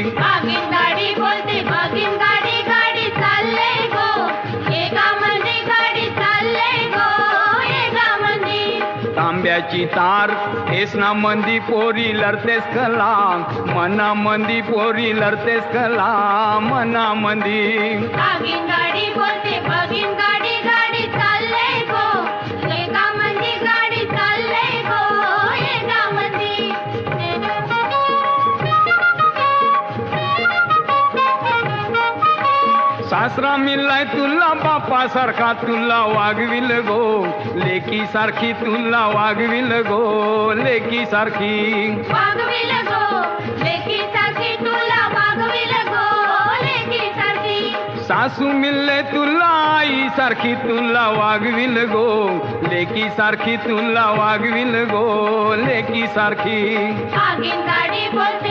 भागीन गाडी बोलते भागीन गाडी गाडी चालले गो एका मंदी गाडी चालले गो एका मंदी तांब्याची तार हेसना मंदी पोरी लढतेस कला मना मंदी पोरी लढतेस कला मना मंदी भागीन गाडी बोलते भागीन गाडी गाडी चालले गो एका मंदी गाडी चालले गो एका मंदी सासरा मिळाय तुला बापा सारखा तुला वागविल गो लेकी सारखी तुला वागविल गो लेकी सारखी वागविल गो लेकी सारखी तुला वागविल गो लेकी सारखी सासू मिळले तुला आई सारखी तुला वागविल गो लेकी सारखी तुला वागविल गो लेकी सारखी भागीन गाडी बोलते